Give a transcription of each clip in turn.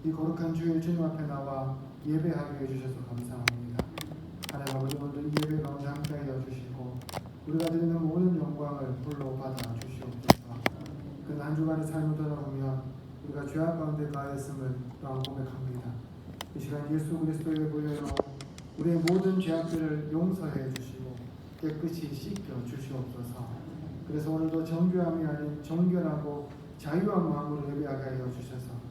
이 거룩한 주일 주님 앞에 나와 예배하게 해주셔서 감사합니다. 하나님 아버지, 오늘도 이 예배 가운데 함께하여 주시고 우리가 드리는 모든 영광을 홀로 받아 주시옵소서. 그러나 한 주간의 삶을 돌아보면 우리가 죄악 가운데 가했음을 또한 고백합니다. 이 시간 예수 그리스도의 보혈로 우리의 모든 죄악들을 용서해 주시고 깨끗이 씻겨 주시옵소서. 그래서 오늘도 정교함이 아닌 정결하고 자유한 마음으로 예배하게 하여 주셔서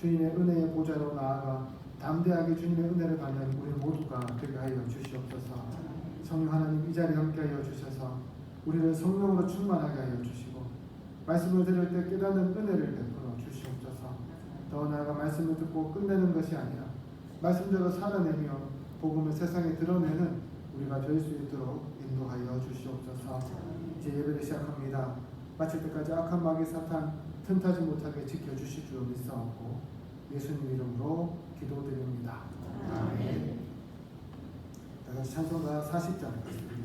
주님의 은혜의 보좌로 나아가 담대하게 주님의 은혜를 받는 우리 모두가 되게 하여 주시옵소서. 성령 하나님, 이 자리에 함께하여 주셔서 우리를 성령으로 충만하게 하여 주시고 말씀을 들을 때 깨닫는 은혜를 베풀어 주시옵소서. 더 나아가 말씀을 듣고 끝내는 것이 아니라 말씀대로 살아내며 복음을 세상에 드러내는 우리가 될 수 있도록 인도하여 주시옵소서. 이제 예배를 시작합니다. 마칠 때까지 악한 마귀 사탄 틈타지 못하게 지켜주실 줄 믿사옵고 예수님 이름으로 기도드립니다. 아멘. 다같이 찬송가 40장 드리겠습니다.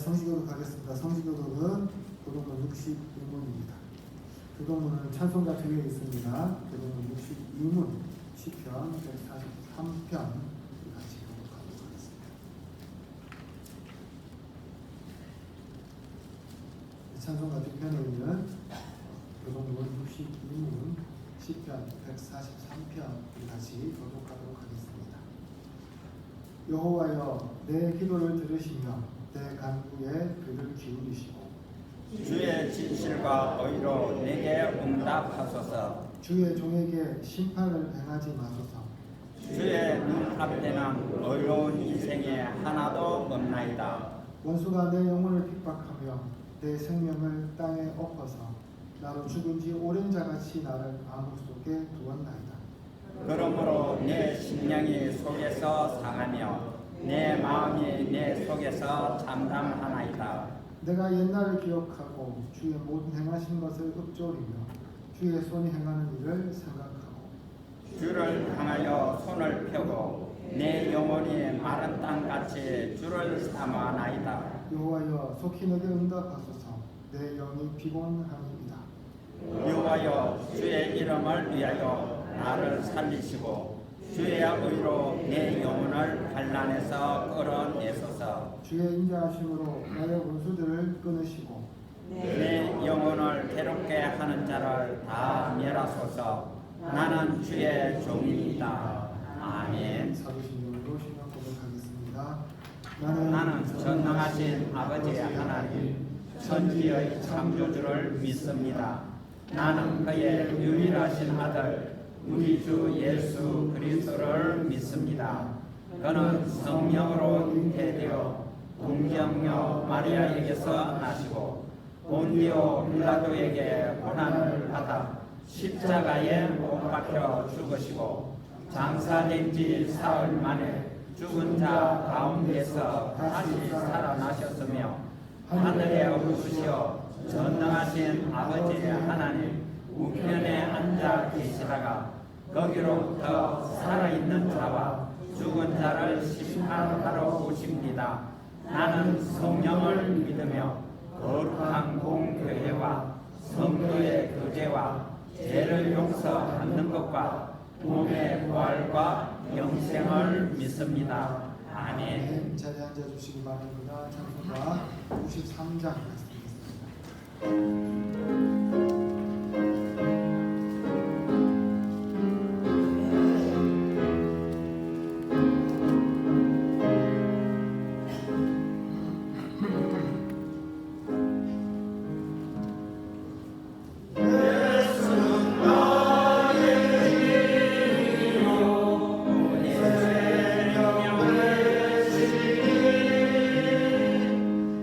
성시교독 가겠습니다. 성시교독은 교독문 62문입니다. 교독문은 찬송가 뒤에 있습니다. 교독문 62문, 시편 143편 같이 교독하도록 하겠습니다. 찬송가 뒤편에 있는 교독문 62문, 시편 143편 같이 교독하도록 하겠습니다. 여호와여, 내 기도를 들으시며 내 간구에 귀를 기울이시고 주의 진실과 의로 내게 응답하소서. 주의 종에게 심판을 행하지 마소서. 주의 눈앞에는 의로운 인생에 하나도 없나이다. 하나이다. 원수가 내 영혼을 핍박하며 내 생명을 땅에 엎어서 나로 죽은 지 오랜 자같이 나를 암흑 속에 두었나이다. 그러므로 내 심령이 속에서 상하며 내 마음이 내 속에서 잠잠하나이다. 내가 옛날을 기억하고 주의 모든 행하신 것을 읊조리며 주의 손이 행하는 일을 생각하고 주를 향하여 손을 펴고 내 영혼이 마른 땅같이 주를 사모하나이다. 여호와여 속히 내게 응답하소서. 내 영이 피곤함이니이다. 여호와여 주의 이름을 위하여 나를 살리시고 주의 의로 내 영혼을 환난에서 끌어내소서. 주의 인자하심으로 나의 원수들을 끊으시고 내 영혼을 괴롭게 하는 자를 다 멸하소서. 나는 주의 종이다. 아멘. 사도신경으로 신앙 고백하겠습니다. 나는 전능하신 아버지 하나님 천지의 창조주를 믿습니다. 나는 그의 유일하신 아들 우리 주 예수 그리스도를 믿습니다. 그는 성령으로 잉태되어 동정녀 마리아에게서 나시고 본디오 빌라도에게 고난을 받아 십자가에 못 박혀 죽으시고 장사된 지 사흘 만에 죽은 자 가운데서 다시 살아나셨으며 하늘에 오르시어 전능하신 아버지 하나님 우편에 앉아 계시다가 거기로부터 살아있는 자와 죽은 자를 심판하러 오십니다. 나는 성령을 믿으며 거룩한 공교회와 성도의 교제와 죄를 용서받는 것과 몸의 부활과 영생을 믿습니다. 아멘. 자리에 앉아주시기 바랍니다. 찬송가 93장 말씀드리겠습니다.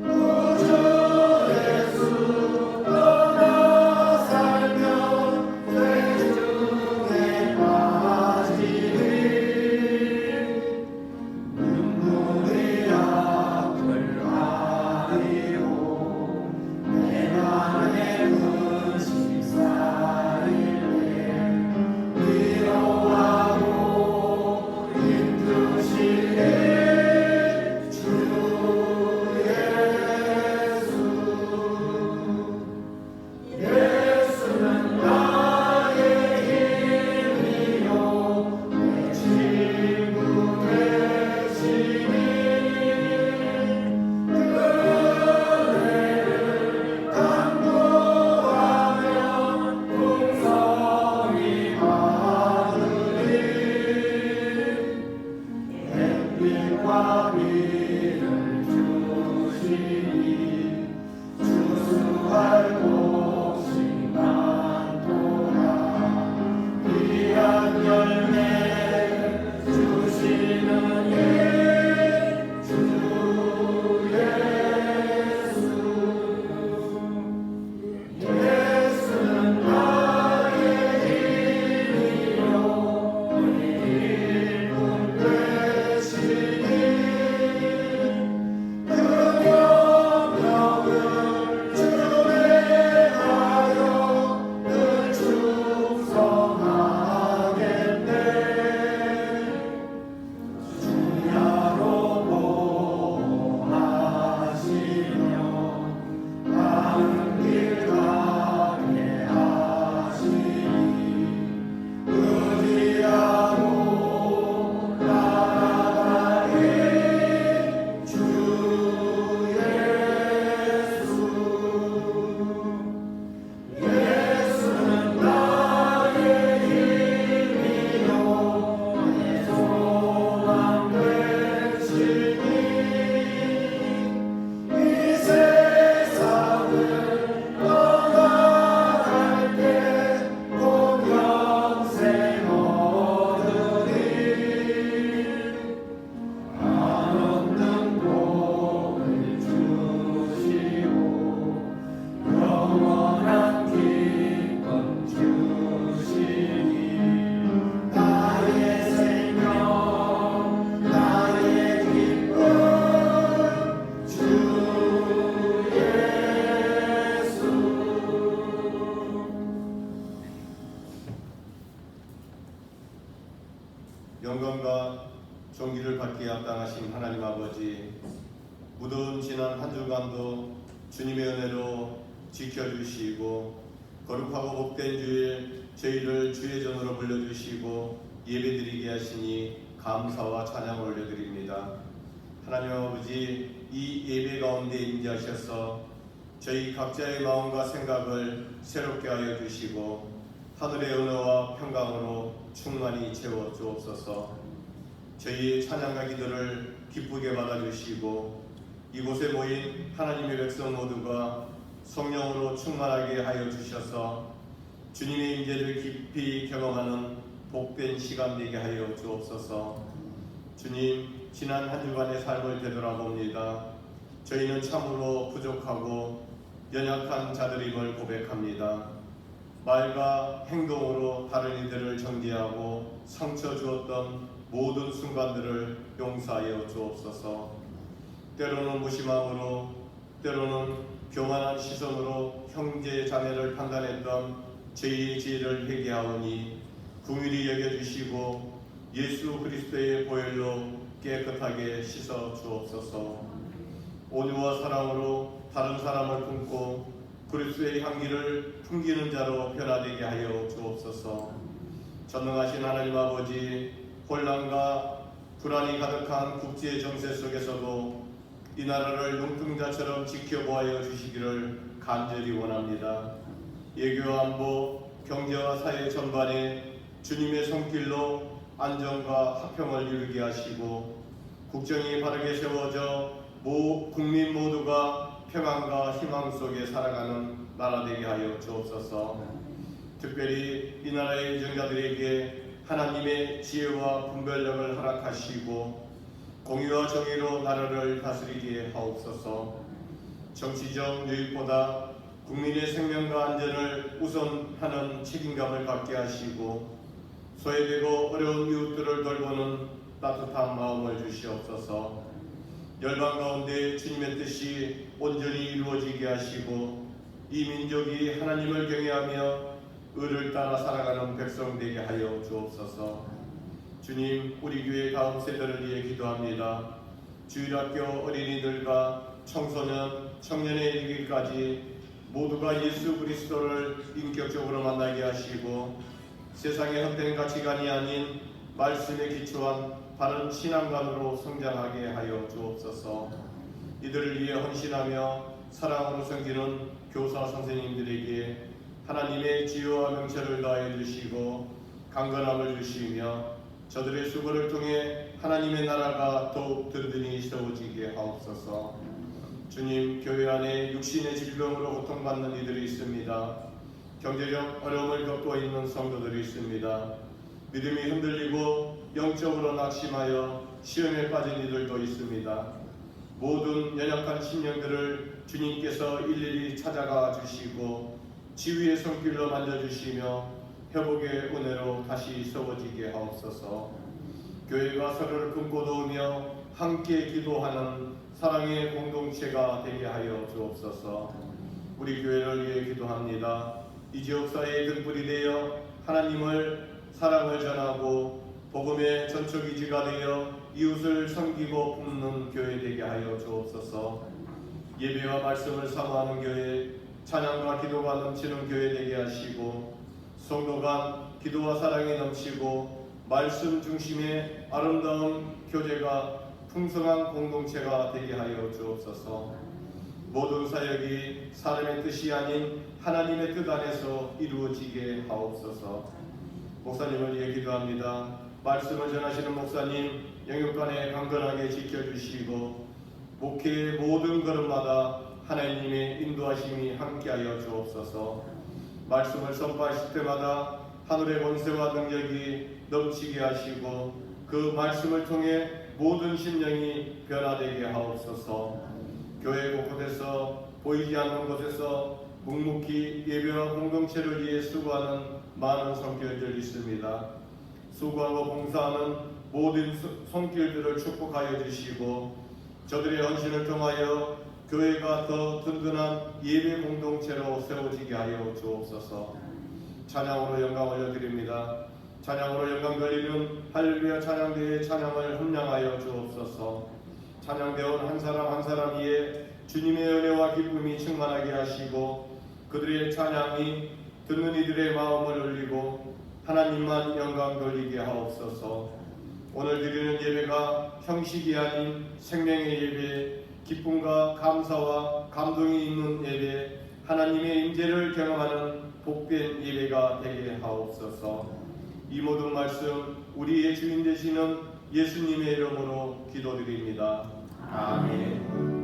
우주 예수 떠나 무더운 지난 한 주간도 주님의 은혜로 지켜주시고 거룩하고 복된 주일 저희를 주의 전으로 불러주시고 예배드리게 하시니 감사와 찬양을 올려드립니다. 하나님 아버지, 이 예배 가운데 임재하셔서 저희 각자의 마음과 생각을 새롭게 하여 주시고 하늘의 은혜와 평강으로 충만히 채워 주옵소서. 저희의 찬양과 기도를 기쁘게 받아주시고 이곳에 모인 하나님의 백성 모두가 성령으로 충만하게 하여 주셔서 주님의 임재를 깊이 경험하는 복된 시간 되게 하여 주옵소서. 주님, 지난 한 주간의 삶을 되돌아봅니다. 저희는 참으로 부족하고 연약한 자들임을 고백합니다. 말과 행동으로 다른 이들을 정죄하고 상처 주었던 모든 순간들을 용서하여 주옵소서. 때로는 무심함으로, 때로는 교만한 시선으로 형제 자매를 판단했던 저희의 죄를 회개하오니 긍휼히 여겨주시고 예수 그리스도의 보혈로 깨끗하게 씻어 주옵소서. 온유와 사랑으로 다른 사람을 품고 그리스도의 향기를 풍기는 자로 변화되게 하여 주옵소서. 전능하신 하나님 아버지, 혼란과 불안이 가득한 국제 정세 속에서도 이 나라를 눈동자처럼 지켜보아여 주시기를 간절히 원합니다. 외교와 안보, 경제와 사회 전반에 주님의 손길로 안정과 화평을 이루게 하시고 국정이 바르게 세워져 국민 모두가 평안과 희망 속에 살아가는 나라 되게 하여 주옵소서. 특별히 이 나라의 유정자들에게 하나님의 지혜와 분별력을 허락하시고 공의와 정의로 나라를 다스리게 하옵소서. 정치적 유익보다 국민의 생명과 안전을 우선하는 책임감을 갖게 하시고 소외되고 어려운 이웃들을 돌보는 따뜻한 마음을 주시옵소서. 열방 가운데 주님의 뜻이 온전히 이루어지게 하시고 이 민족이 하나님을 경외하며 의를 따라 살아가는 백성 되게 하여 주옵소서. 주님, 우리 교회 다음 세대를 위해 기도합니다. 주일학교 어린이들과 청소년, 청년에 이르기까지 모두가 예수 그리스도를 인격적으로 만나게 하시고 세상의 헛된 가치관이 아닌 말씀에 기초한 바른 신앙관으로 성장하게 하여 주옵소서. 이들을 위해 헌신하며 사랑으로 섬기는 교사 선생님들에게 하나님의 지혜와 명철을 다해 주시고 강건함을 주시며 저들의 수고를 통해 하나님의 나라가 더욱 든든히 세워지게 하옵소서. 주님, 교회 안에 육신의 질병으로 고통받는 이들이 있습니다. 경제적 어려움을 겪고 있는 성도들이 있습니다. 믿음이 흔들리고 영적으로 낙심하여 시험에 빠진 이들도 있습니다. 모든 연약한 심령들을 주님께서 일일이 찾아가 주시고 지위의 손길로 만져주시며 회복의 은혜로 다시 세워지게 하옵소서. 교회가 서로를 품고 도우며 함께 기도하는 사랑의 공동체가 되게 하여 주옵소서. 우리 교회를 위해 기도합니다. 이 지역사회의 등불이 되어 하나님을 사랑을 전하고 복음의 전초기지가 되어 이웃을 섬기고 돕는 교회 되게 하여 주옵소서. 예배와 말씀을 사모하는 교회, 찬양과 기도가 넘치는 교회 되게 하시고 성도 간 기도와 사랑이 넘치고 말씀 중심의 아름다운 교제가 풍성한 공동체가 되게 하여 주옵소서. 모든 사역이 사람의 뜻이 아닌 하나님의 뜻 안에서 이루어지게 하옵소서. 목사님을 위해 기도합니다. 말씀을 전하시는 목사님 영육간에 강건하게 지켜주시고 목회의 모든 걸음마다 하나님의 인도하심이 함께하여 주옵소서. 말씀을 선포하실 때마다 하늘의 권세와 능력이 넘치게 하시고 그 말씀을 통해 모든 심령이 변화되게 하옵소서. 교회 곳곳에서 보이지 않는 곳에서 묵묵히 예배와 공동체를 위해 수고하는 많은 손길들이 있습니다. 수고하고 봉사하는 모든 손길들을 축복하여 주시고 저들의 헌신을 통하여 교회가 더 든든한 예배 공동체로 세워지게 하여 주옵소서. 찬양으로 영광 올려드립니다. 찬양으로 영광 돌리는 할렐루야 찬양대의 찬양을 함량하여 주옵소서. 찬양되온 한 사람 한 사람 위에 주님의 은혜와 기쁨이 충만하게 하시고 그들의 찬양이 듣는 이들의 마음을 울리고 하나님만 영광 돌리게 하옵소서. 오늘 드리는 예배가 형식이 아닌 생명의 예배, 기쁨과 감사와 감동이 있는 예배, 하나님의 임재를 경험하는 복된 예배가 되게 하옵소서. 이 모든 말씀 우리의 주인 되시는 예수님의 이름으로 기도드립니다. 아멘.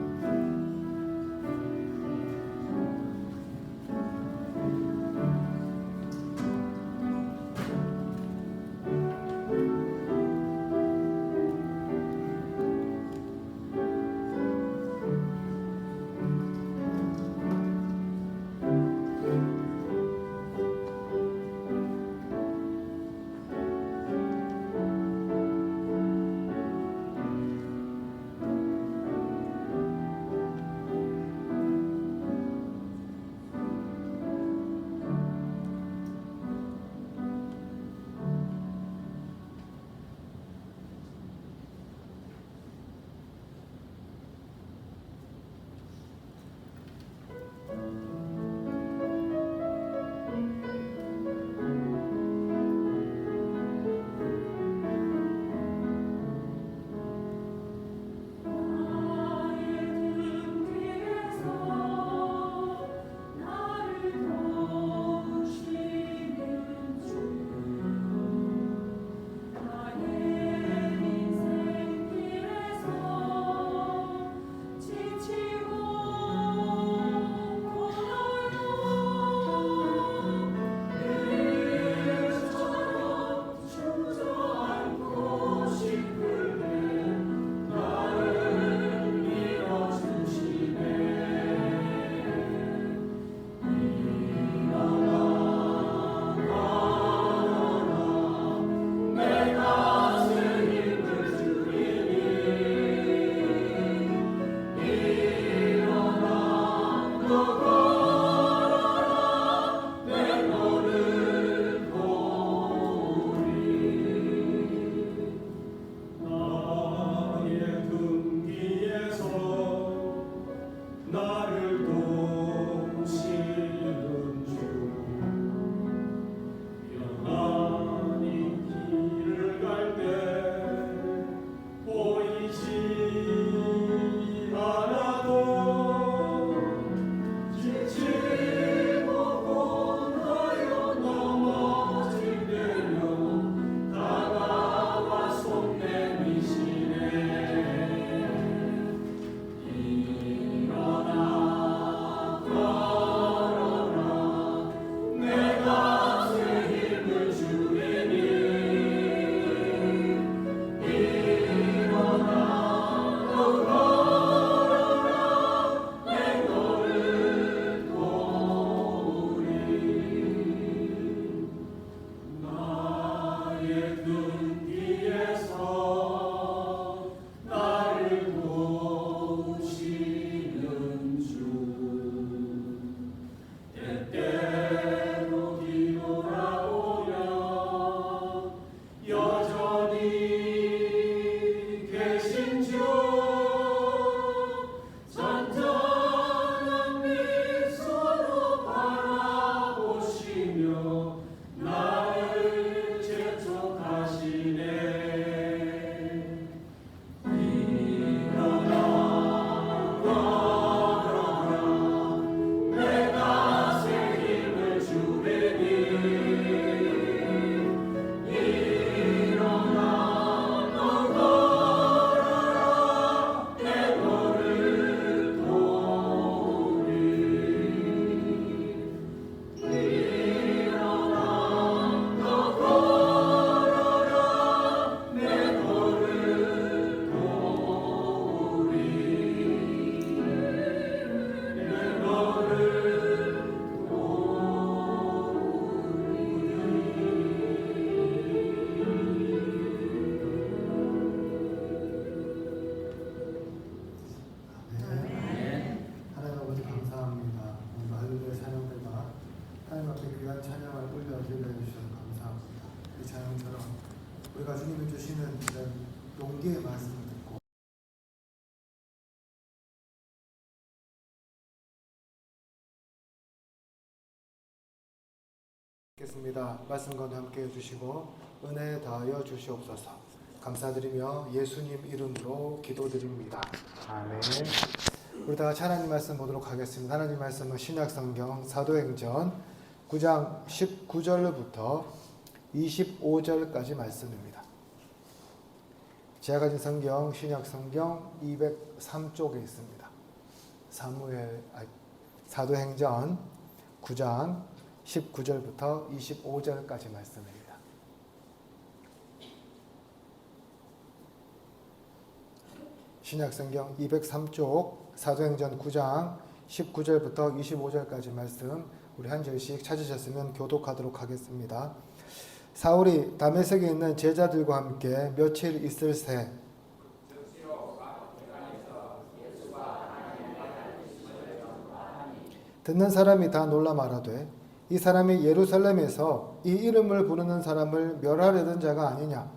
지치고 읽겠습니다. 말씀 가운데 함께 해주시고 은혜 다하여 주시옵소서. 감사드리며 예수님 이름으로 기도드립니다. 아멘. 우리 다 같이 하나님 말씀 보도록 하겠습니다. 하나님 말씀은 신약성경 사도행전 9장 19절부터 25절까지 말씀입니다. 제가 가진 성경 신약성경 203쪽에 있습니다. 사도행전 9장 19절부터 25절까지 말씀입니다. 신약성경 203쪽 사도행전 9장 19절부터 25절까지 말씀 우리 한 절씩 찾으셨으면 교독하도록 하겠습니다. 사울이 다메섹에 있는 제자들과 함께 며칠 있을 새 듣는 사람이 다 놀라 말하되 이 사람이 예루살렘에서 이 이름을 부르는 사람을 멸하려던 자가 아니냐.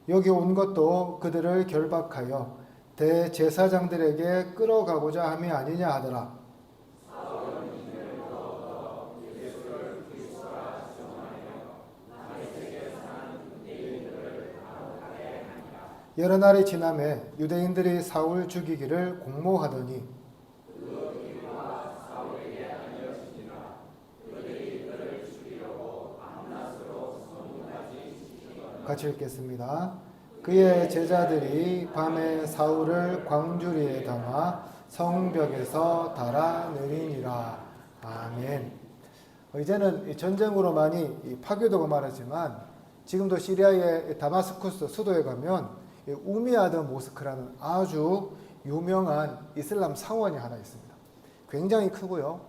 여기 온 것도 그들을 결박하여 대제사장들에게 끌어가고자 함이 아니냐 하더라. 여러 날이 지나매 유대인들이 사울 죽이기를 공모하더니 같이 읽겠습니다. 그의 제자들이 밤에 사울을 광주리에 담아 성벽에서 달아내리니라. 아멘. 이제는 전쟁으로 많이 파괴되고 말하지만 지금도 시리아의 다마스쿠스 수도에 가면 우미아드 모스크라는 아주 유명한 이슬람 사원이 하나 있습니다. 굉장히 크고요.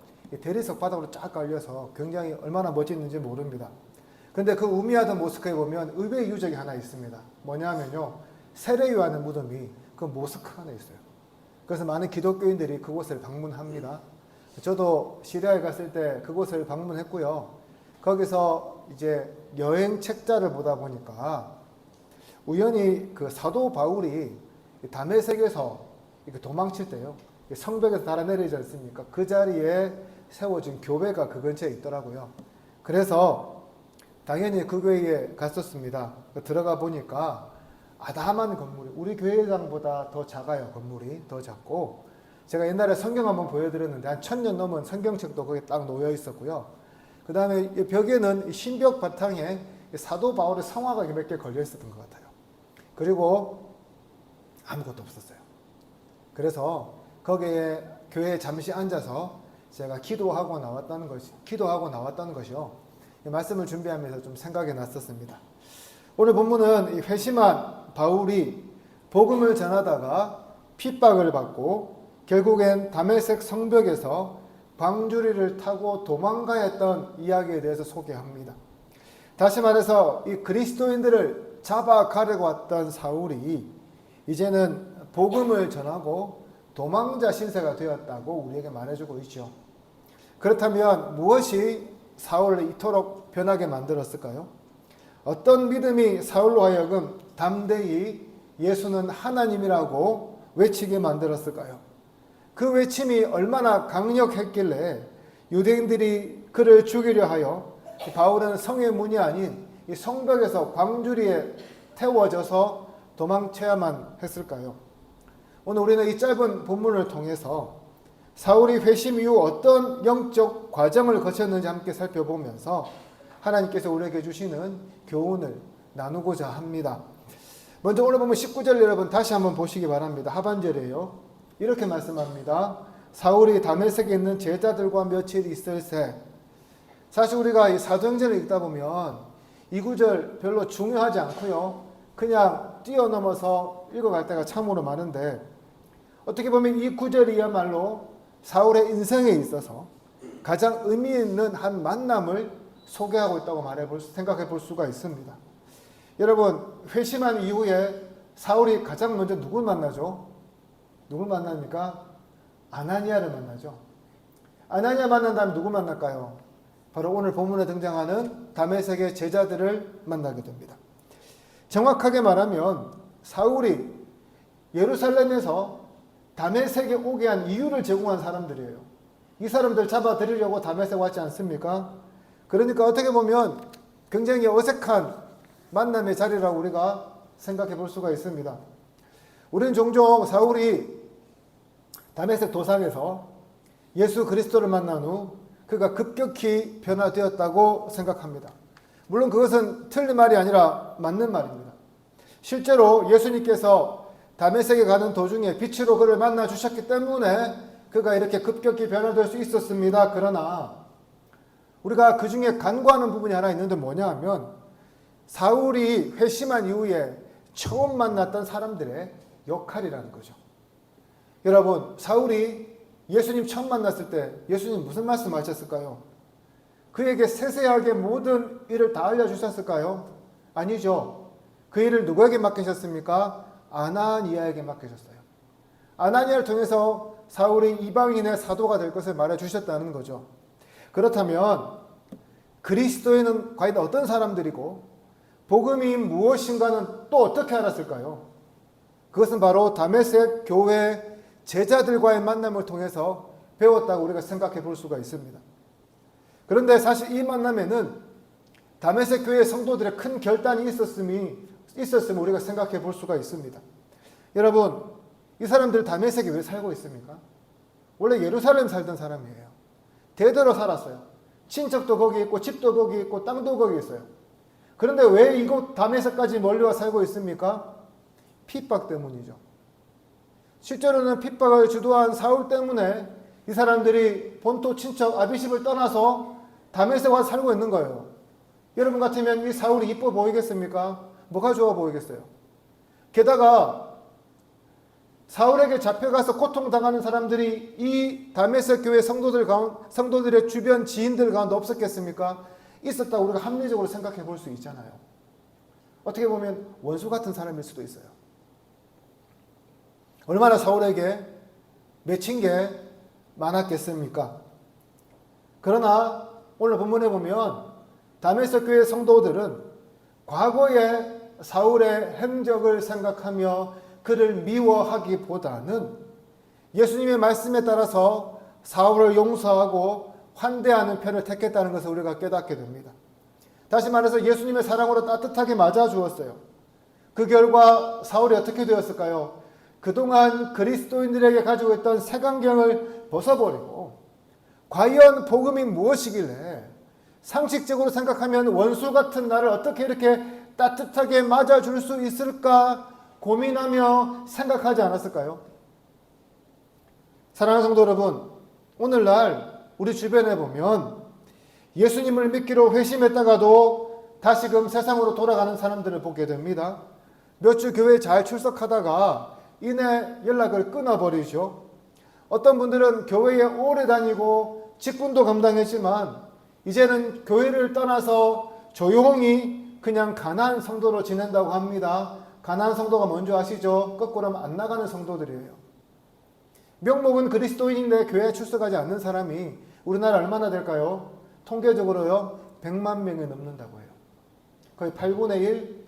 대리석 바닥으로 쫙 깔려서 굉장히 얼마나 멋있는지 모릅니다. 근데 그 우미아드 모스크에 보면 의외의 유적이 하나 있습니다. 뭐냐면요. 세례요한의 무덤이 그 모스크 안에 있어요. 그래서 많은 기독교인들이 그곳을 방문합니다. 저도 시리아에 갔을 때 그곳을 방문했고요. 거기서 이제 여행 책자를 보다 보니까 우연히 그 사도 바울이 다메섹에서 도망칠 때요. 성벽에서 달아내리지 않습니까? 그 자리에 세워진 교회가 그 근처에 있더라고요. 그래서 당연히 그 교회에 갔었습니다. 들어가 보니까 아담한 건물이 우리 교회당보다 더 작아요. 건물이 더 작고 제가 옛날에 성경 한번 보여드렸는데 한 1000년 넘은 성경책도 거기 딱 놓여 있었고요. 그 다음에 벽에는 신벽 바탕에 사도 바울의 성화가 몇 개 걸려 있었던 것 같아요. 그리고 아무것도 없었어요. 그래서 거기에 교회에 잠시 앉아서 제가 기도하고 나왔다는 것이요. 말씀을 준비하면서 좀 생각이 났었습니다. 오늘 본문은 이 회심한 바울이 복음을 전하다가 핍박을 받고 결국엔 다메섹 성벽에서 광주리를 타고 도망가였던 이야기에 대해서 소개합니다. 다시 말해서 이 그리스도인들을 잡아가려고 왔던 사울이 이제는 복음을 전하고 도망자 신세가 되었다고 우리에게 말해주고 있죠. 그렇다면 무엇이 사울을 이토록 변하게 만들었을까요? 어떤 믿음이 사울로 하여금 담대히 예수는 하나님이라고 외치게 만들었을까요? 그 외침이 얼마나 강력했길래 유대인들이 그를 죽이려 하여 바울은 성의 문이 아닌 이 성벽에서 광주리에 태워져서 도망쳐야만 했을까요? 오늘 우리는 이 짧은 본문을 통해서 사울이 회심 이후 어떤 영적 과정을 거쳤는지 함께 살펴보면서 하나님께서 우리에게 주시는 교훈을 나누고자 합니다. 먼저 오늘 보면 19절 여러분 다시 한번 보시기 바랍니다. 하반절이에요. 이렇게 말씀합니다. 사울이 다메섹에 있는 제자들과 며칠 있을 새. 사실 우리가 이 사도행전을 읽다 보면 이 구절 별로 중요하지 않고요. 그냥 뛰어넘어서 읽어갈 때가 참으로 많은데 어떻게 보면 이 구절이야말로 사울의 인생에 있어서 가장 의미 있는 한 만남을 소개하고 있다고 생각해 볼 수가 있습니다. 여러분 회심한 이후에 사울이 가장 먼저 누굴 만나죠? 누굴 만납니까? 아나니아를 만나죠. 아나니아 만난 다음에 누구 만날까요? 바로 오늘 본문에 등장하는 다메섹의 제자들을 만나게 됩니다. 정확하게 말하면 사울이 예루살렘에서 다메섹에 오게 한 이유를 제공한 사람들이에요. 이 사람들 잡아들이려고 다메섹 왔지 않습니까? 그러니까 어떻게 보면 굉장히 어색한 만남의 자리라고 우리가 생각해 볼 수가 있습니다. 우리는 종종 사울이 다메섹 도상에서 예수 그리스도를 만난 후 그가 급격히 변화되었다고 생각합니다. 물론 그것은 틀린 말이 아니라 맞는 말입니다. 실제로 예수님께서 다메섹에 가는 도중에 빛으로 그를 만나 주셨기 때문에 그가 이렇게 급격히 변화될 수 있었습니다. 그러나 우리가 그 중에 간과하는 부분이 하나 있는데 뭐냐 하면 사울이 회심한 이후에 처음 만났던 사람들의 역할이라는 거죠. 여러분, 사울이 예수님 처음 만났을 때 예수님 무슨 말씀하셨을까요? 그에게 세세하게 모든 일을 다 알려주셨을까요? 아니죠. 그 일을 누구에게 맡기셨습니까? 아나니아에게 맡기셨어요. 아나니아를 통해서 사울이 이방인의 사도가 될 것을 말해주셨다는 거죠. 그렇다면 그리스도인은 과연 어떤 사람들이고 복음이 무엇인가는 또 어떻게 알았을까요? 그것은 바로 다메섹 교회 제자들과의 만남을 통해서 배웠다고 우리가 생각해 볼 수가 있습니다. 그런데 사실 이 만남에는 다메섹 교회 성도들의 큰 결단이 있었음을 우리가 생각해 볼 수가 있습니다. 여러분, 이 사람들 다메섹에 왜 살고 있습니까? 원래 예루살렘 살던 사람이에요. 대대로 살았어요. 친척도 거기 있고 집도 거기 있고 땅도 거기 있어요. 그런데 왜 이곳 다메섹까지 멀리 와 살고 있습니까? 핍박 때문이죠. 실제로는 핍박을 주도한 사울 때문에 이 사람들이 본토 친척 아비십을 떠나서 다메섹에 와서 살고 있는 거예요. 여러분 같으면 이 사울이 이뻐 보이겠습니까? 뭐가 좋아 보이겠어요? 게다가 사울에게 잡혀가서 고통당하는 사람들이 이 다메섹 교회 성도들의 주변 지인들 가운데 없었겠습니까? 있었다고 우리가 합리적으로 생각해 볼 수 있잖아요. 어떻게 보면 원수 같은 사람일 수도 있어요. 얼마나 사울에게 맺힌 게 많았겠습니까? 그러나 오늘 본문에 보면 다메섹 교회 성도들은 과거의 사울의 행적을 생각하며 그를 미워하기보다는 예수님의 말씀에 따라서 사울을 용서하고 환대하는 편을 택했다는 것을 우리가 깨닫게 됩니다. 다시 말해서 예수님의 사랑으로 따뜻하게 맞아주었어요. 그 결과 사울이 어떻게 되었을까요? 그동안 그리스도인들에게 가지고 있던 색안경을 벗어버리고 과연 복음이 무엇이길래 상식적으로 생각하면 원수 같은 나를 어떻게 이렇게 따뜻하게 맞아줄 수 있을까 고민하며 생각하지 않았을까요? 사랑하는 성도 여러분, 오늘날 우리 주변에 보면 예수님을 믿기로 회심했다가도 다시금 세상으로 돌아가는 사람들을 보게 됩니다. 몇 주 교회에 잘 출석하다가 이내 연락을 끊어버리죠. 어떤 분들은 교회에 오래 다니고 직분도 감당했지만 이제는 교회를 떠나서 조용히 그냥 가난한 성도로 지낸다고 합니다. 가난한 성도가 뭔지 아시죠? 거꾸로 하면 안 나가는 성도들이에요. 명목은 그리스도인인데 교회에 출석하지 않는 사람이 우리나라 얼마나 될까요? 통계적으로요 100만 명이 넘는다고 해요. 거의 8분의 1,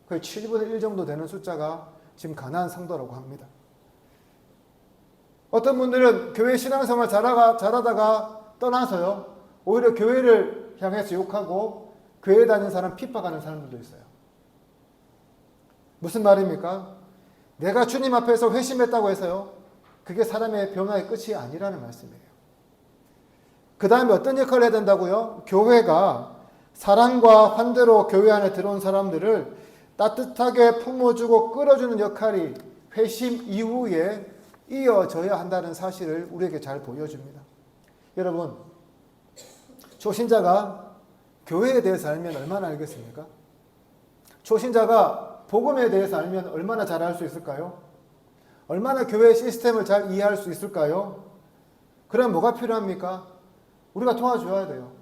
거의 7분의 1 정도 되는 숫자가 지금 가난한 성도라고 합니다. 어떤 분들은 교회 신앙생활 잘하다가 떠나서요 오히려 교회를 향해서 욕하고 교회 다니는 사람 핍박하는 사람들도 있어요. 무슨 말입니까? 내가 주님 앞에서 회심했다고 해서요 그게 사람의 변화의 끝이 아니라는 말씀이에요. 그 다음에 어떤 역할을 해야 된다고요? 교회가 사랑과 환대로 교회 안에 들어온 사람들을 따뜻하게 품어주고 끌어주는 역할이 회심 이후에 이어져야 한다는 사실을 우리에게 잘 보여줍니다. 여러분, 초신자가 교회에 대해서 알면 얼마나 알겠습니까? 초신자가 복음에 대해서 알면 얼마나 잘 알 수 있을까요? 얼마나 교회 시스템을 잘 이해할 수 있을까요? 그럼 뭐가 필요합니까? 우리가 도와줘야 돼요.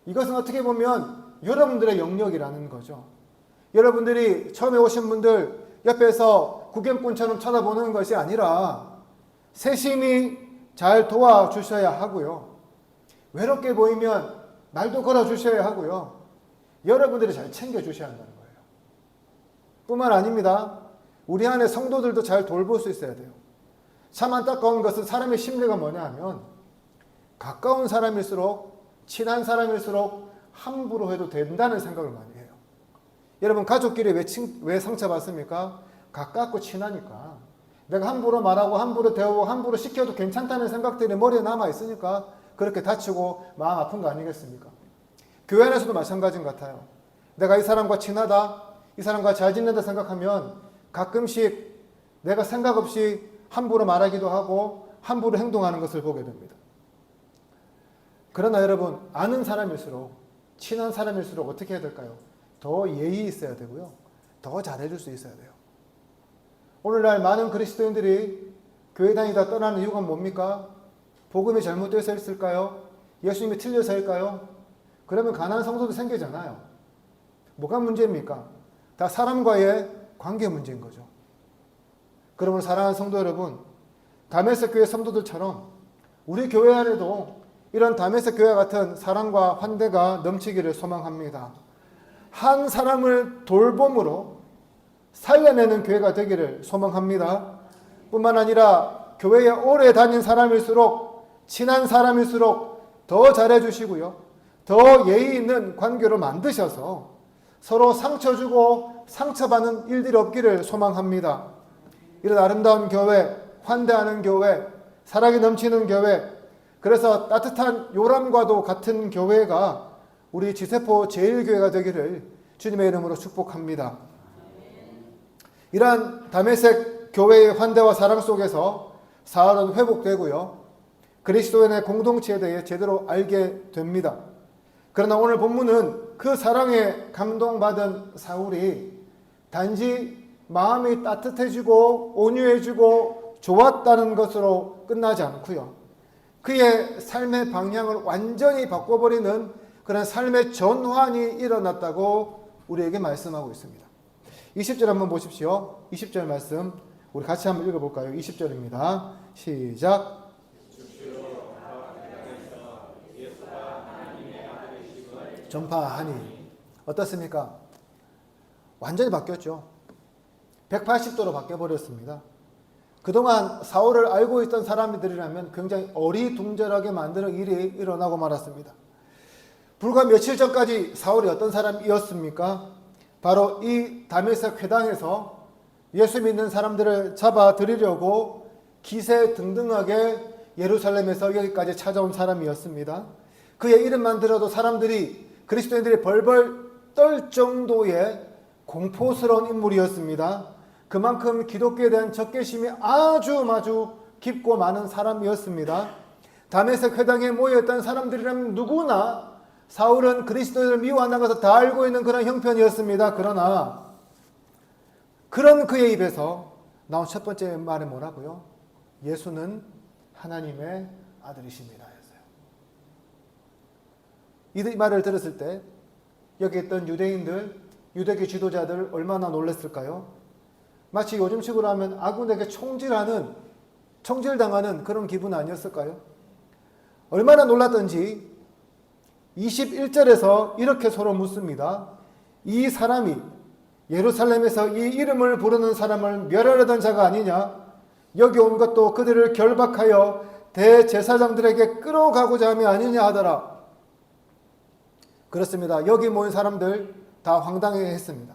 이것은 어떻게 보면 여러분들의 영역이라는 거죠. 여러분들이 처음에 오신 분들 옆에서 구경꾼처럼 쳐다보는 것이 아니라 세심히 잘 도와주셔야 하고요. 외롭게 보이면 말도 걸어주셔야 하고요. 여러분들이 잘 챙겨주셔야 한다는 거예요. 뿐만 아닙니다. 우리 안에 성도들도 잘 돌볼 수 있어야 돼요. 참 안타까운 것은 사람의 심리가 뭐냐 하면 가까운 사람일수록 친한 사람일수록 함부로 해도 된다는 생각을 많이 해요. 여러분 가족끼리 왜 상처받습니까? 가깝고 친하니까. 내가 함부로 말하고 함부로 대우고 함부로 시켜도 괜찮다는 생각들이 머리에 남아있으니까 그렇게 다치고 마음 아픈 거 아니겠습니까? 교회 안에서도 마찬가지인 것 같아요. 내가 이 사람과 친하다, 이 사람과 잘 지낸다 생각하면 가끔씩 내가 생각 없이 함부로 말하기도 하고 함부로 행동하는 것을 보게 됩니다. 그러나 여러분, 아는 사람일수록, 친한 사람일수록 어떻게 해야 될까요? 더 예의 있어야 되고요. 더 잘해줄 수 있어야 돼요. 오늘날 많은 그리스도인들이 교회 다니다 떠나는 이유가 뭡니까? 복음이 잘못되어서 있을까요? 예수님이 틀려서일까요? 그러면 가난한 성도도 생기잖아요. 뭐가 문제입니까? 다 사람과의 관계 문제인 거죠. 그러므로 사랑하는 성도 여러분, 다메섹 교회 성도들처럼 우리 교회 안에도 이런 다메섹 교회 같은 사랑과 환대가 넘치기를 소망합니다. 한 사람을 돌봄으로 살려내는 교회가 되기를 소망합니다. 뿐만 아니라 교회에 오래 다닌 사람일수록, 친한 사람일수록 더 잘해주시고요. 더 예의 있는 관계로 만드셔서 서로 상처 주고 상처받는 일들이 없기를 소망합니다. 이런 아름다운 교회, 환대하는 교회, 사랑이 넘치는 교회, 그래서 따뜻한 요람과도 같은 교회가 우리 지세포 제1교회가 되기를 주님의 이름으로 축복합니다. 이러한 다메섹 교회의 환대와 사랑 속에서 사울은 회복되고요. 그리스도인의 공동체에 대해 제대로 알게 됩니다. 그러나 오늘 본문은 그 사랑에 감동받은 사울이 단지 마음이 따뜻해지고 온유해지고 좋았다는 것으로 끝나지 않고요. 그의 삶의 방향을 완전히 바꿔버리는 그런 삶의 전환이 일어났다고 우리에게 말씀하고 있습니다. 20절 한번 보십시오. 20절 말씀 우리 같이 한번 읽어볼까요? 20절입니다. 시작. 전파하니 어떻습니까? 완전히 바뀌었죠. 180도로 바뀌어버렸습니다. 그동안 사울을 알고 있던 사람들이라면 굉장히 어리둥절하게 만드는 일이 일어나고 말았습니다. 불과 며칠 전까지 사울이 어떤 사람이었습니까? 바로 이 다메섹 회당에서 예수 믿는 사람들을 잡아들이려고 기세등등하게 예루살렘에서 여기까지 찾아온 사람이었습니다. 그의 이름만 들어도 사람들이, 그리스도인들이 벌벌 떨 정도의 공포스러운 인물이었습니다. 그만큼 기독교에 대한 적개심이 아주 깊고 많은 사람이었습니다. 다메섹 회당에 모여있던 사람들이라면 누구나 사울은 그리스도인을 미워한다는 것을 다 알고 있는 그런 형편이었습니다. 그러나 그런 그의 입에서 나온 첫 번째 말이 뭐라고요? 예수는 하나님의 아들이십니다 했어요. 이 말을 들었을 때 여기 있던 유대인들, 유대교 지도자들 얼마나 놀랐을까요? 마치 요즘식으로 하면 아군에게 총질당하는 그런 기분 아니었을까요? 얼마나 놀랐던지 21절에서 이렇게 서로 묻습니다. 이 사람이 예루살렘에서 이 이름을 부르는 사람을 멸하려던 자가 아니냐? 여기 온 것도 그들을 결박하여 대제사장들에게 끌어가고자 함이 아니냐 하더라. 그렇습니다. 여기 모인 사람들 다 황당해했습니다.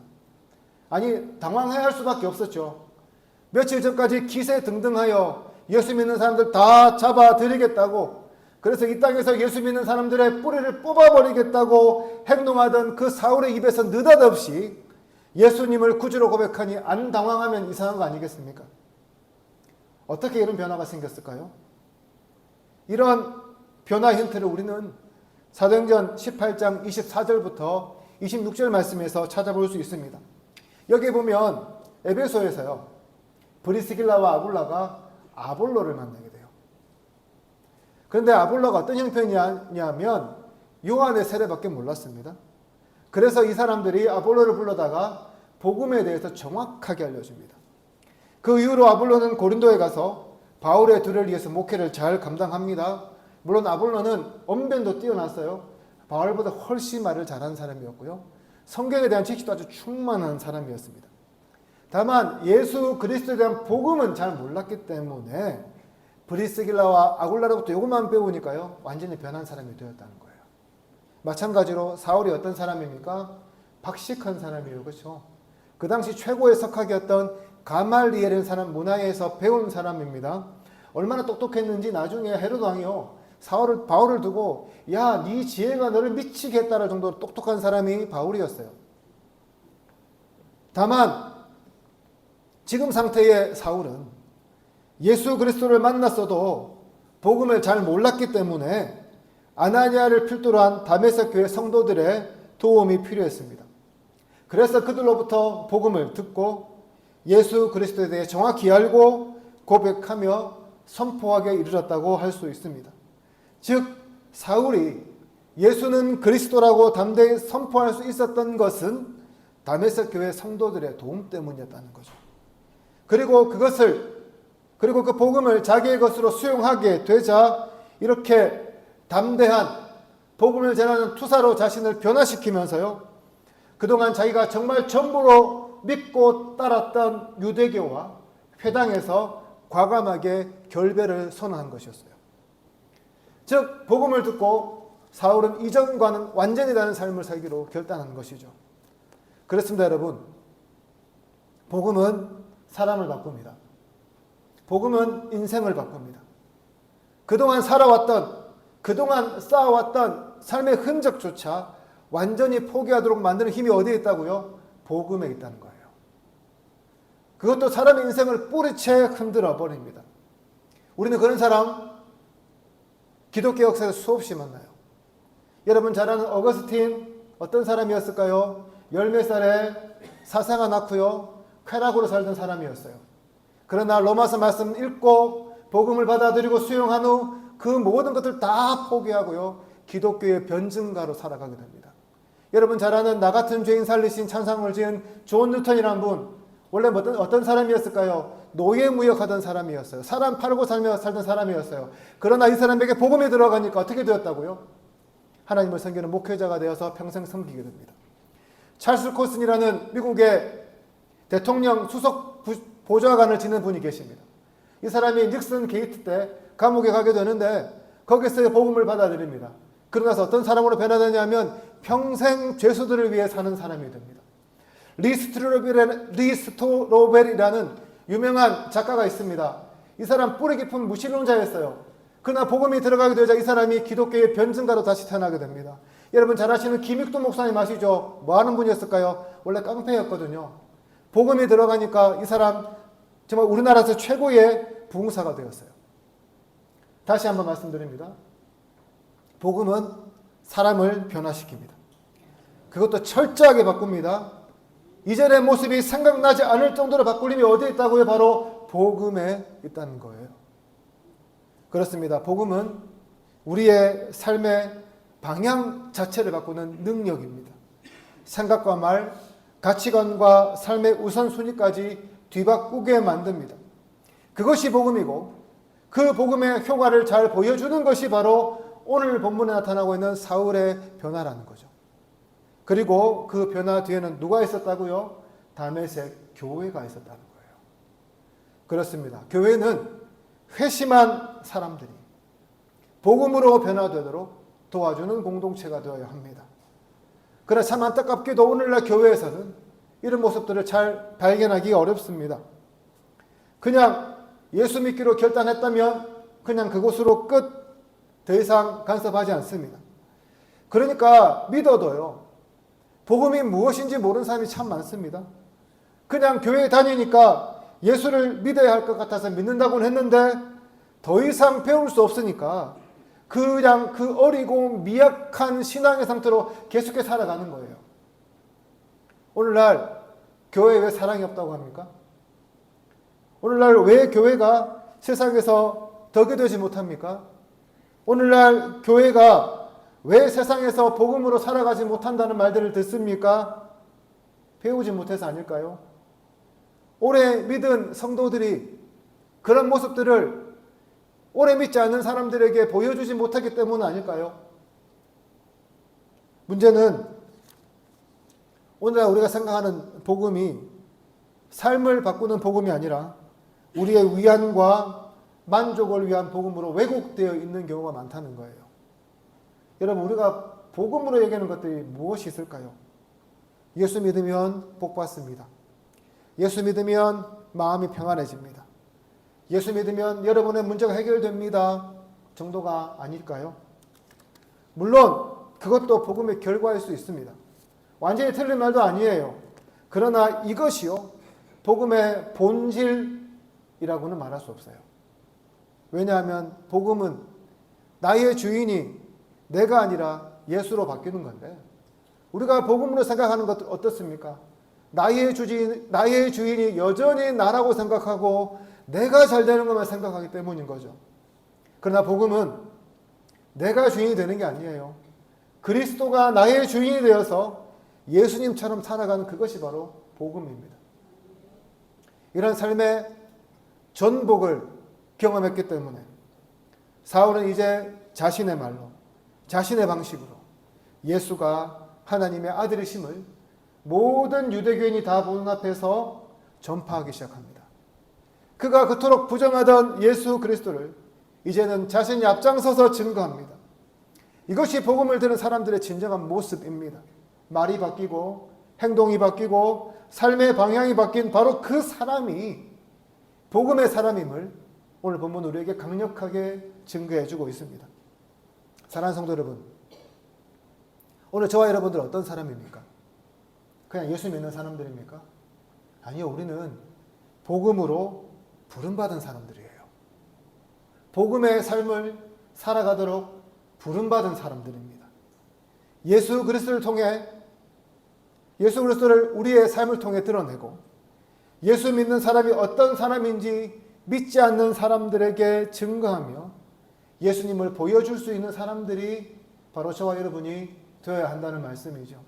아니, 당황해야 할 수밖에 없었죠. 며칠 전까지 기세등등하여 예수 믿는 사람들 다 잡아들이겠다고, 그래서 이 땅에서 예수 믿는 사람들의 뿌리를 뽑아버리겠다고 행동하던 그 사울의 입에서 느닷없이 예수님을 구주로 고백하니 안 당황하면 이상한 거 아니겠습니까? 어떻게 이런 변화가 생겼을까요? 이런 변화 힌트를 우리는 사도행전 18장 24절부터 26절 말씀에서 찾아볼 수 있습니다. 여기 보면 에베소에서요, 브리스길라와 아굴라가 아볼로를 만나게 돼요. 그런데 아볼로가 어떤 형편이냐면 요한의 세례밖에 몰랐습니다. 그래서 이 사람들이 아볼로를 불러다가 복음에 대해서 정확하게 알려줍니다. 그 이후로 아볼로는 고린도에 가서 바울의 뒤를 위해서 목회를 잘 감당합니다. 물론 아볼로는 언변도 뛰어났어요. 바울보다 훨씬 말을 잘하는 사람이었고요. 성경에 대한 지식도 아주 충만한 사람이었습니다. 다만 예수 그리스도에 대한 복음은 잘 몰랐기 때문에 브리스길라와 아굴라로부터 이것만 배우니까요, 완전히 변한 사람이 되었다는 거예요. 마찬가지로 사울이 어떤 사람입니까? 박식한 사람이에요. 그렇죠? 그 당시 최고의 석학이었던 가말리엘이라는 사람 문화에서 배운 사람입니다. 얼마나 똑똑했는지 나중에 헤로드 왕이요. 바울을 두고 야, 네 지혜가 너를 미치게 했다를 정도로 똑똑한 사람이 바울이었어요. 다만 지금 상태의 사울은 예수 그리스도를 만났어도 복음을 잘 몰랐기 때문에 아나니아를 필두로 한 다메섹 교회 성도들의 도움이 필요했습니다. 그래서 그들로부터 복음을 듣고 예수 그리스도에 대해 정확히 알고 고백하며 선포하게 이르렀다고 할 수 있습니다. 즉 사울이 예수는 그리스도라고 담대히 선포할 수 있었던 것은 다메섹 교회 성도들의 도움 때문이었다는 거죠. 그리고 그 복음을 자기의 것으로 수용하게 되자 이렇게 담대한 복음을 전하는 투사로 자신을 변화시키면서요. 그동안 자기가 정말 전부로 믿고 따랐던 유대교와 회당에서 과감하게 결배를 선언한 것이었어요. 즉 복음을 듣고 사울은 이전과는 완전히 다른 삶을 살기로 결단한 것이죠. 그렇습니다, 여러분. 복음은 사람을 바꿉니다. 복음은 인생을 바꿉니다. 그동안 쌓아왔던 삶의 흔적조차 완전히 포기하도록 만드는 힘이 어디에 있다고요? 복음에 있다는 거예요. 그것도 사람의 인생을 뿌리채 흔들어 버립니다. 우리는 그런 사람 기독교 역사에서 수없이 만나요. 여러분 잘 아는 어거스틴 어떤 사람이었을까요? 10몇 살에 사사가 낳고요. 쾌락으로 살던 사람이었어요. 그러나 로마서 말씀 읽고 복음을 받아들이고 수용한 후 그 모든 것들 다 포기하고요. 기독교의 변증가로 살아가게 됩니다. 여러분 잘 아는 나 같은 죄인 살리신 찬상을 지은 존 뉴턴이라는 분, 원래 어떤 사람이었을까요? 노예무역하던 사람이었어요. 사람 팔고 살던 사람이었어요. 그러나 이 사람에게 복음이 들어가니까 어떻게 되었다고요? 하나님을 섬기는 목회자가 되어서 평생 섬기게 됩니다. 찰스 코슨이라는 미국의 대통령 수석 보좌관을 지낸 분이 계십니다. 이 사람이 닉슨 게이트 때 감옥에 가게 되는데 거기서 복음을 받아들입니다. 그러고 나서 어떤 사람으로 변화되냐면 평생 죄수들을 위해 사는 사람이 됩니다. 리스토로벨이라는 유명한 작가가 있습니다. 이 사람 뿌리 깊은 무신론자였어요. 그러나 복음이 들어가게 되자 이 사람이 기독교의 변증가로 다시 태어나게 됩니다. 여러분 잘 아시는 김익도 목사님 아시죠? 뭐 하는 분이었을까요? 원래 깡패였거든요. 복음이 들어가니까 이 사람 정말 우리나라에서 최고의 부흥사가 되었어요. 다시 한번 말씀드립니다. 복음은 사람을 변화시킵니다. 그것도 철저하게 바꿉니다. 이전의 모습이 생각나지 않을 정도로 바꿀 힘이 어디에 있다고요? 바로 복음에 있다는 거예요. 그렇습니다. 복음은 우리의 삶의 방향 자체를 바꾸는 능력입니다. 생각과 말, 가치관과 삶의 우선순위까지 뒤바꾸게 만듭니다. 그것이 복음이고 그 복음의 효과를 잘 보여주는 것이 바로 오늘 본문에 나타나고 있는 사울의 변화라는 거죠. 그리고 그 변화 뒤에는 누가 있었다고요? 다메섹 교회가 있었다는 거예요. 그렇습니다. 교회는 회심한 사람들이 복음으로 변화되도록 도와주는 공동체가 되어야 합니다. 그러나 참 안타깝게도 오늘날 교회에서는 이런 모습들을 잘 발견하기 어렵습니다. 그냥 예수 믿기로 결단했다면 그냥 그곳으로 끝, 더 이상 간섭하지 않습니다. 그러니까 믿어도요, 복음이 무엇인지 모르는 사람이 참 많습니다. 그냥 교회에 다니니까 예수를 믿어야 할 것 같아서 믿는다고는 했는데 더 이상 배울 수 없으니까 그냥 그 어리고 미약한 신앙의 상태로 계속해서 살아가는 거예요. 오늘날 교회에 왜 사랑이 없다고 합니까? 오늘날 왜 교회가 세상에서 덕이 되지 못합니까? 오늘날 교회가 왜 세상에서 복음으로 살아가지 못한다는 말들을 듣습니까? 배우지 못해서 아닐까요? 오래 믿은 성도들이 그런 모습들을 오래 믿지 않는 사람들에게 보여주지 못하기 때문 아닐까요? 문제는 오늘날 우리가 생각하는 복음이 삶을 바꾸는 복음이 아니라 우리의 위안과 만족을 위한 복음으로 왜곡되어 있는 경우가 많다는 거예요. 여러분, 우리가 복음으로 얘기하는 것들이 무엇이 있을까요? 예수 믿으면 복 받습니다. 예수 믿으면 마음이 평안해집니다. 예수 믿으면 여러분의 문제가 해결됩니다. 정도가 아닐까요? 물론 그것도 복음의 결과일 수 있습니다. 완전히 틀린 말도 아니에요. 그러나 이것이요, 복음의 본질이라고는 말할 수 없어요. 왜냐하면 복음은 나의 주인이 내가 아니라 예수로 바뀌는 건데, 우리가 복음으로 생각하는 것 어떻습니까? 나의 주인이 여전히 나라고 생각하고 내가 잘 되는 것만 생각하기 때문인 거죠. 그러나 복음은 내가 주인이 되는 게 아니에요. 그리스도가 나의 주인이 되어서 예수님처럼 살아가는 그것이 바로 복음입니다. 이런 삶의 전복을 경험했기 때문에 사울은 이제 자신의 말로, 자신의 방식으로 예수가 하나님의 아들이심을 모든 유대교인이 다 보는 앞에서 전파하기 시작합니다. 그가 그토록 부정하던 예수 그리스도를 이제는 자신이 앞장서서 증거합니다. 이것이 복음을 들은 사람들의 진정한 모습입니다. 말이 바뀌고 행동이 바뀌고 삶의 방향이 바뀐 바로 그 사람이 복음의 사람임을 오늘 본문 우리에게 강력하게 증거해주고 있습니다. 사랑하는 성도 여러분, 오늘 저와 여러분들 어떤 사람입니까? 그냥 예수 믿는 사람들입니까? 아니요, 우리는 복음으로 부름받은 사람들이에요. 복음의 삶을 살아가도록 부름받은 사람들입니다. 예수 그리스도를 통해, 예수 그리스도를 우리의 삶을 통해 드러내고 예수 믿는 사람이 어떤 사람인지 믿지 않는 사람들에게 증거하며 예수님을 보여줄 수 있는 사람들이 바로 저와 여러분이 되어야 한다는 말씀이죠.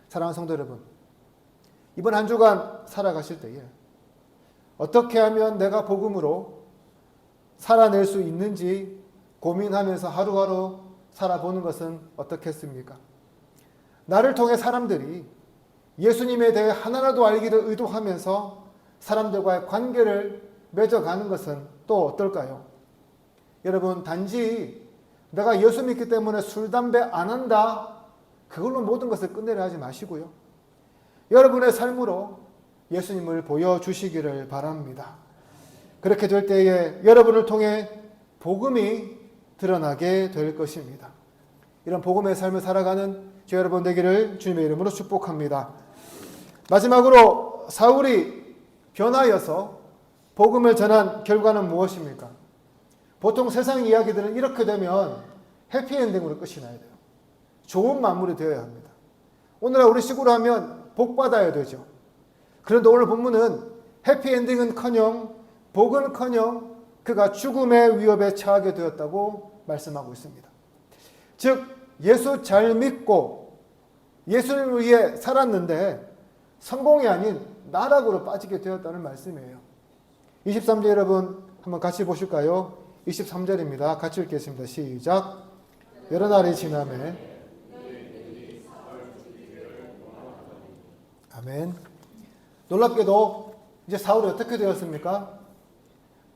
사랑하는 성도 여러분, 이번 한 주간 살아가실 때에 어떻게 하면 내가 복음으로 살아낼 수 있는지 고민하면서 하루하루 살아보는 것은 어떻겠습니까? 나를 통해 사람들이 예수님에 대해 하나라도 알기를 의도하면서 사람들과의 관계를 맺어가는 것은 또 어떨까요? 여러분, 단지 내가 예수 믿기 때문에 술, 담배 안 한다, 그걸로 모든 것을 끝내려 하지 마시고요. 여러분의 삶으로 예수님을 보여주시기를 바랍니다. 그렇게 될 때에 여러분을 통해 복음이 드러나게 될 것입니다. 이런 복음의 삶을 살아가는 저 여러분 되기를 주님의 이름으로 축복합니다. 마지막으로 사울이 변하여서 복음을 전한 결과는 무엇입니까? 보통 세상 이야기들은 이렇게 되면 해피엔딩으로 끝이 나야 돼요. 좋은 마무리 되어야 합니다. 오늘날 우리 식으로 하면 복 받아야 되죠. 그런데 오늘 본문은 해피엔딩은커녕 복은커녕 그가 죽음의 위협에 처하게 되었다고 말씀하고 있습니다. 즉 예수 잘 믿고 예수님을 위해 살았는데 성공이 아닌 나락으로 빠지게 되었다는 말씀이에요. 23절 여러분 한번 같이 보실까요? 23절입니다. 같이 읽겠습니다. 시작. 여러 날이 지나매 아멘. 놀랍게도 이제 사울이 어떻게 되었습니까?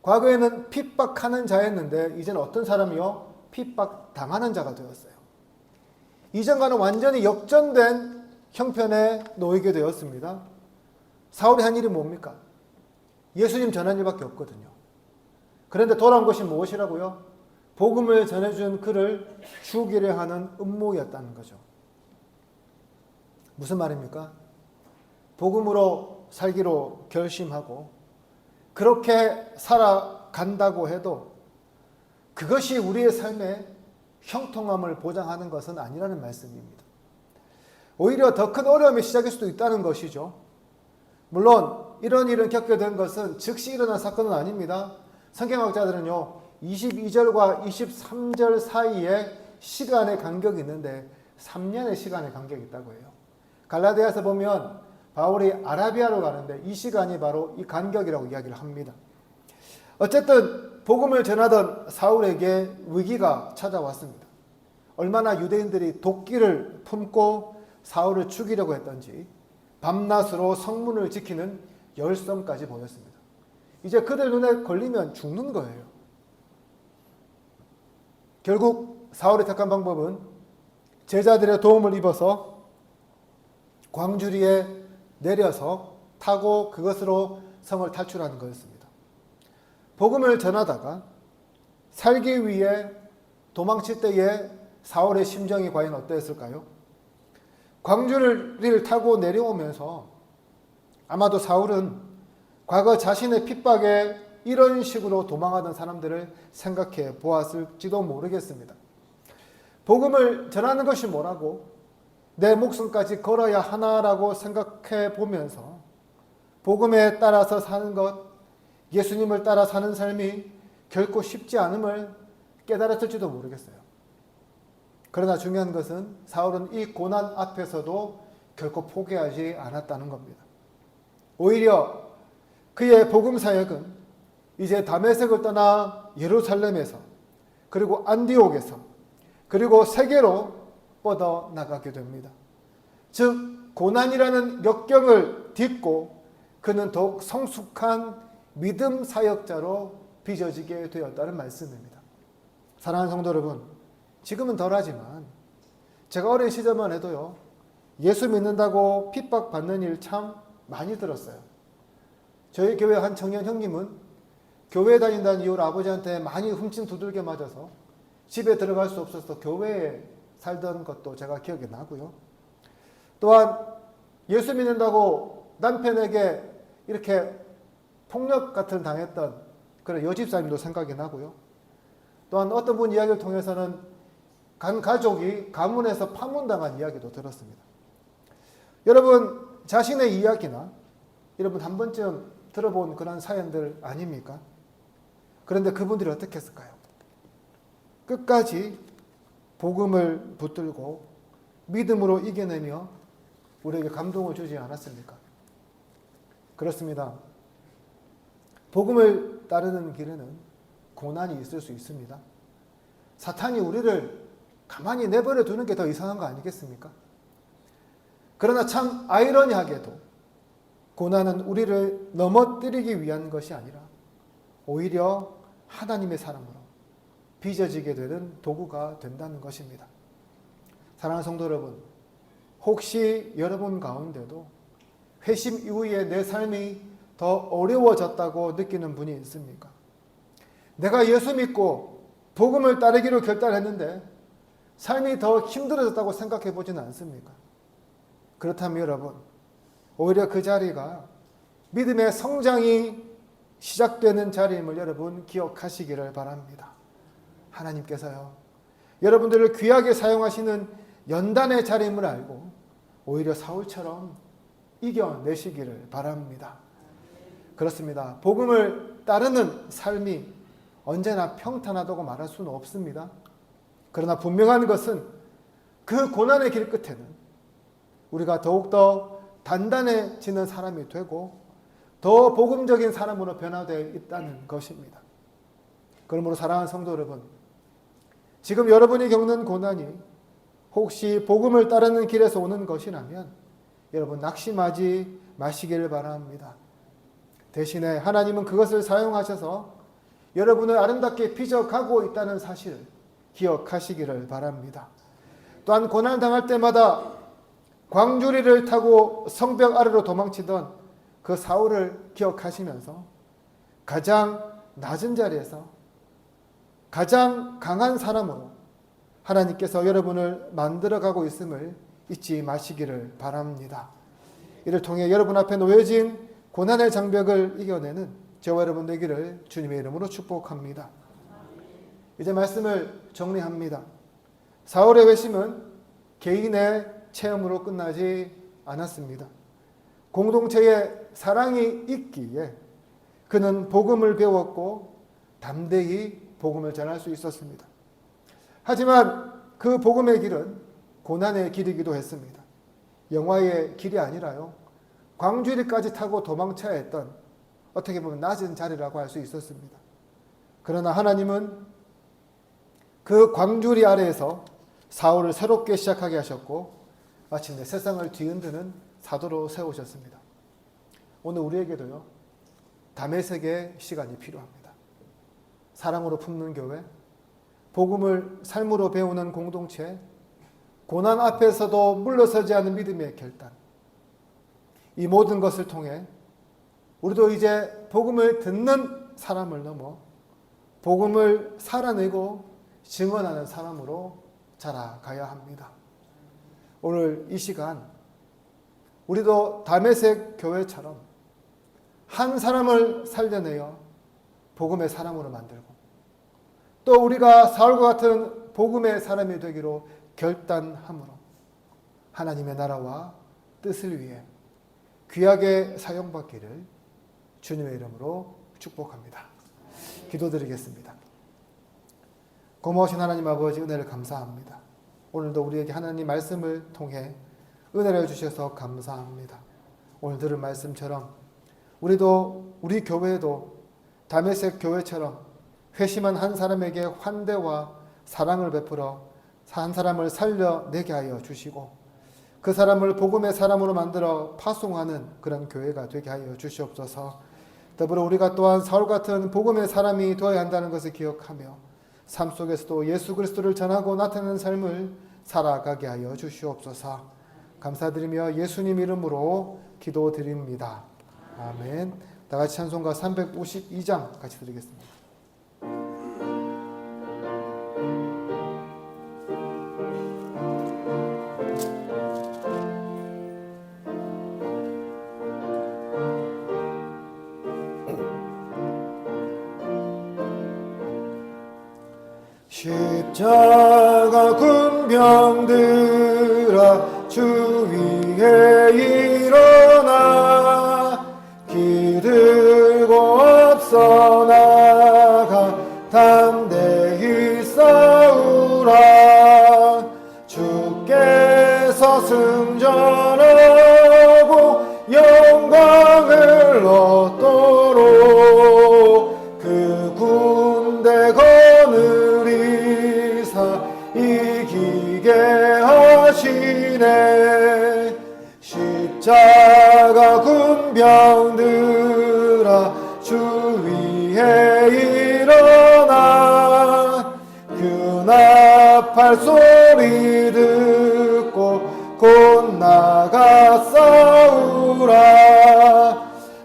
과거에는 핍박하는 자였는데 이제는 어떤 사람이요? 핍박당하는 자가 되었어요. 이전과는 완전히 역전된 형편에 놓이게 되었습니다. 사울이 한 일이 뭡니까? 예수님 전한 일밖에 없거든요. 그런데 돌아온 것이 무엇이라고요? 복음을 전해준 그를 죽이려 하는 음모였다는 거죠. 무슨 말입니까? 복음으로 살기로 결심하고 그렇게 살아간다고 해도 그것이 우리의 삶의 형통함을 보장하는 것은 아니라는 말씀입니다. 오히려 더 큰 어려움이 시작일 수도 있다는 것이죠. 물론 이런 일을 겪게 된 것은 즉시 일어난 사건은 아닙니다. 성경학자들은요 22절과 23절 사이에 시간의 간격이 있는데 3년의 시간의 간격이 있다고 해요. 갈라디아서 보면 바울이 아라비아로 가는데 이 시간이 바로 이 간격이라고 이야기를 합니다. 어쨌든 복음을 전하던 사울에게 위기가 찾아왔습니다. 얼마나 유대인들이 도끼를 품고 사울을 죽이려고 했던지 밤낮으로 성문을 지키는 열성까지 보였습니다. 이제 그들 눈에 걸리면 죽는 거예요. 결국 사울이 택한 방법은 제자들의 도움을 입어서 광주리에 내려서 타고 그것으로 성을 탈출하는 거였습니다. 복음을 전하다가 살기 위해 도망칠 때에 사울의 심정이 과연 어떠했을까요? 광주리를 타고 내려오면서 아마도 사울은 과거 자신의 핍박에 이런 식으로 도망하던 사람들을 생각해 보았을지도 모르겠습니다. 복음을 전하는 것이 뭐라고? 내 목숨까지 걸어야 하나라고 생각해 보면서 복음에 따라서 사는 것, 예수님을 따라 사는 삶이 결코 쉽지 않음을 깨달았을지도 모르겠어요. 그러나 중요한 것은 사울은 이 고난 앞에서도 결코 포기하지 않았다는 겁니다. 오히려 그의 복음 사역은 이제 다메섹을 떠나 예루살렘에서 그리고 안디옥에서 그리고 세계로 뻗어나가게 됩니다. 즉 고난이라는 역경을 딛고 그는 더욱 성숙한 믿음 사역자로 빚어지게 되었다는 말씀입니다. 사랑하는 성도 여러분, 지금은 덜하지만 제가 어린 시절만 해도요, 예수 믿는다고 핍박받는 일 참 많이 들었어요. 저희 교회 한 청년 형님은 교회 다닌다는 이유로 아버지한테 많이 훔친 두들겨 맞아서 집에 들어갈 수 없어서 교회에 살던 것도 제가 기억이 나고요. 또한 예수 믿는다고 남편에게 이렇게 폭력 같은 당했던 그런 여집사님도 생각이 나고요. 또한 어떤 분 이야기를 통해서는 간 가족이 가문에서 파문당한 이야기도 들었습니다. 여러분 자신의 이야기나 여러분 한 번쯤 들어본 그런 사연들 아닙니까? 그런데 그분들이 어떻게 했을까요? 끝까지 복음을 붙들고 믿음으로 이겨내며 우리에게 감동을 주지 않았습니까? 그렇습니다. 복음을 따르는 길에는 고난이 있을 수 있습니다. 사탄이 우리를 가만히 내버려 두는 게 더 이상한 거 아니겠습니까? 그러나 참 아이러니하게도 고난은 우리를 넘어뜨리기 위한 것이 아니라 오히려 하나님의 사람으로 빚어지게 되는 도구가 된다는 것입니다. 사랑하는 성도 여러분, 혹시 여러분 가운데도 회심 이후에 내 삶이 더 어려워졌다고 느끼는 분이 있습니까? 내가 예수 믿고 복음을 따르기로 결단했는데 삶이 더 힘들어졌다고 생각해 보지는 않습니까? 그렇다면 여러분, 오히려 그 자리가 믿음의 성장이 시작되는 자리임을 여러분 기억하시기를 바랍니다. 하나님께서요, 여러분들을 귀하게 사용하시는 연단의 자리임을 알고 오히려 사울처럼 이겨내시기를 바랍니다. 그렇습니다. 복음을 따르는 삶이 언제나 평탄하다고 말할 수는 없습니다. 그러나 분명한 것은 그 고난의 길 끝에는 우리가 더욱더 단단해지는 사람이 되고 더 복음적인 사람으로 변화되어 있다는 것입니다. 그러므로 사랑하는 성도 여러분, 지금 여러분이 겪는 고난이 혹시 복음을 따르는 길에서 오는 것이라면 여러분 낙심하지 마시기를 바랍니다. 대신에 하나님은 그것을 사용하셔서 여러분을 아름답게 빚어가고 있다는 사실을 기억하시기를 바랍니다. 또한 고난을 당할 때마다 광주리를 타고 성벽 아래로 도망치던 그 사울을 기억하시면서 가장 낮은 자리에서 가장 강한 사람으로 하나님께서 여러분을 만들어가고 있음을 잊지 마시기를 바랍니다. 이를 통해 여러분 앞에 놓여진 고난의 장벽을 이겨내는 저와 여러분 되기를 주님의 이름으로 축복합니다. 이제 말씀을 정리합니다. 사울의 회심은 개인의 체험으로 끝나지 않았습니다. 공동체에 사랑이 있기에 그는 복음을 배웠고 담대히 복음을 전할 수 있었습니다. 하지만 그 복음의 길은 고난의 길이기도 했습니다. 영화의 길이 아니라요, 광주리까지 타고 도망쳐야 했던 어떻게 보면 낮은 자리라고 할 수 있었습니다. 그러나 하나님은 그 광주리 아래에서 사울을 새롭게 시작하게 하셨고 마침내 세상을 뒤흔드는 사도로 세우셨습니다. 오늘 우리에게도요, 다메섹의 시간이 필요합니다. 사랑으로 품는 교회, 복음을 삶으로 배우는 공동체, 고난 앞에서도 물러서지 않는 믿음의 결단. 이 모든 것을 통해 우리도 이제 복음을 듣는 사람을 넘어 복음을 살아내고 증언하는 사람으로 자라가야 합니다. 오늘 이 시간 우리도 다메섹 교회처럼 한 사람을 살려내어 복음의 사람으로 만들고 또 우리가 사울과 같은 복음의 사람이 되기로 결단함으로 하나님의 나라와 뜻을 위해 귀하게 사용받기를 주님의 이름으로 축복합니다. 기도드리겠습니다. 고마우신 하나님 아버지, 은혜를 감사합니다. 오늘도 우리에게 하나님 말씀을 통해 은혜를 주셔서 감사합니다. 오늘 들은 말씀처럼 우리도 우리 교회도 다메섹 교회처럼 회심한 한 사람에게 환대와 사랑을 베풀어 한 사람을 살려내게 하여 주시고 그 사람을 복음의 사람으로 만들어 파송하는 그런 교회가 되게 하여 주시옵소서. 더불어 우리가 또한 사울 같은 복음의 사람이 되어야 한다는 것을 기억하며 삶 속에서도 예수 그리스도를 전하고 나타내는 삶을 살아가게 하여 주시옵소서. 감사드리며 예수님 이름으로 기도드립니다. 아멘. 다 같이 찬송가 352장 같이 드리겠습니다. 십자가 군병들아 주 위에 일어나 기들고 앞서 나가 담대히 싸우라. 주께서 승전하고 영광을 얻도록 그 군대 거느리사 이기게 하시네. 십자가 군병들아 주 위에 일어나 그 나팔 소리 듣고 곧 나가 싸우라.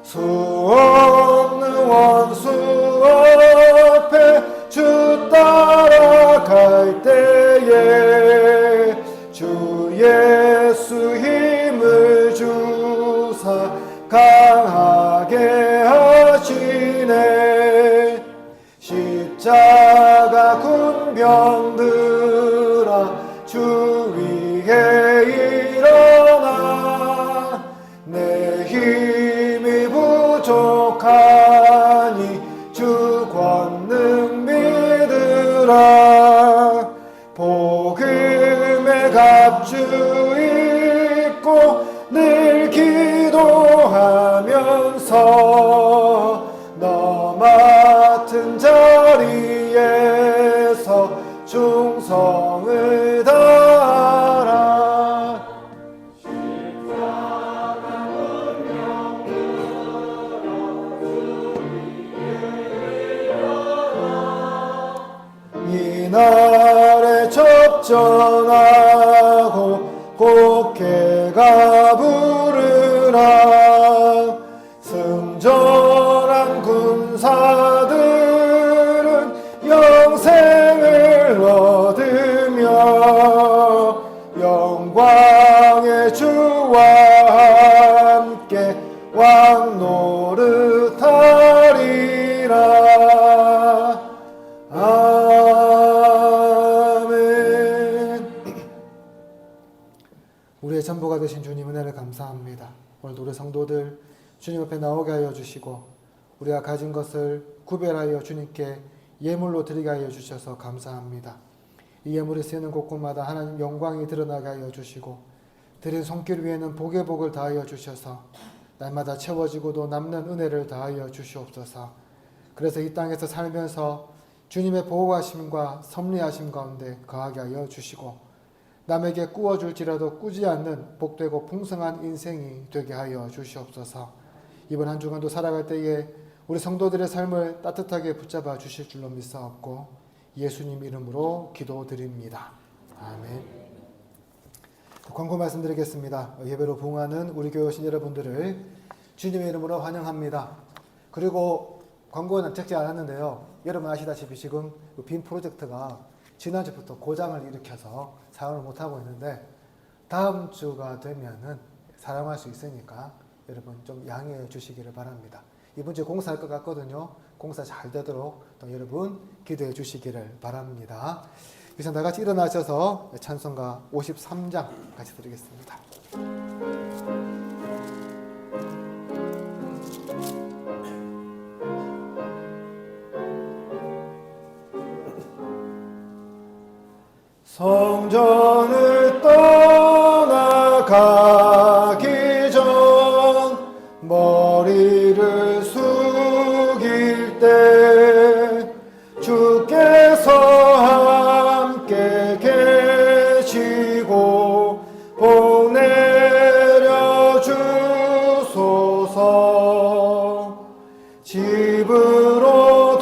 수 없는 원수 앞에 주 따라갈 때에 주 예수 힘을 주사 강하게 하시네. 십자가 군병들아 주 위에 일어나 내 힘이 부족하니 주 권능 믿으라. 복음의 갑주 입고 늘 기도하면서 너 맡은 자리에서 충성을 다하라. 이날에 접전하고 곡해가 부르라. 승전한 군사들은 영생을 얻으며 영광의 주와 함께 왕노릇하리라. 아멘. 우리의 전부가 되신 주님 은혜를 감사합니다. 오늘도 우리 성도들 주님 앞에 나오게 하여 주시고 우리가 가진 것을 구별하여 주님께 예물로 드리게 하여 주셔서 감사합니다. 이 예물이 쓰이는 곳곳마다 하나님 영광이 드러나게 하여 주시고 드린 손길 위에는 복의 복을 다하여 주셔서 날마다 채워지고도 남는 은혜를 다하여 주시옵소서. 그래서 이 땅에서 살면서 주님의 보호하심과 섭리하심 가운데 거하게 하여 주시고 남에게 꾸어줄지라도 꾸지 않는 복되고 풍성한 인생이 되게 하여 주시옵소서. 이번 한 주간도 살아갈 때에 우리 성도들의 삶을 따뜻하게 붙잡아 주실 줄로 믿사옵고 예수님 이름으로 기도드립니다. 아멘. 광고 말씀드리겠습니다. 예배로 부응하는 우리 교회 오신 여러분들을 주님의 이름으로 환영합니다. 그리고 광고는 적지 않았는데요. 여러분 아시다시피 지금 빔 프로젝트가 지난주부터 고장을 일으켜서 사용을 못하고 있는데 다음 주가 되면은 사용할 수 있으니까 여러분 좀 양해해 주시기를 바랍니다. 이번 주에 공사할 것 같거든요. 공사 잘 되도록 또 여러분 기도해 주시기를 바랍니다. 이제 다 같이 일어나셔서 찬송가 53장 같이 드리겠습니다. 성전을 떠나가기 전 머리를 숙일 때 주께서 함께 계시고 복 내려 주소서. 집으로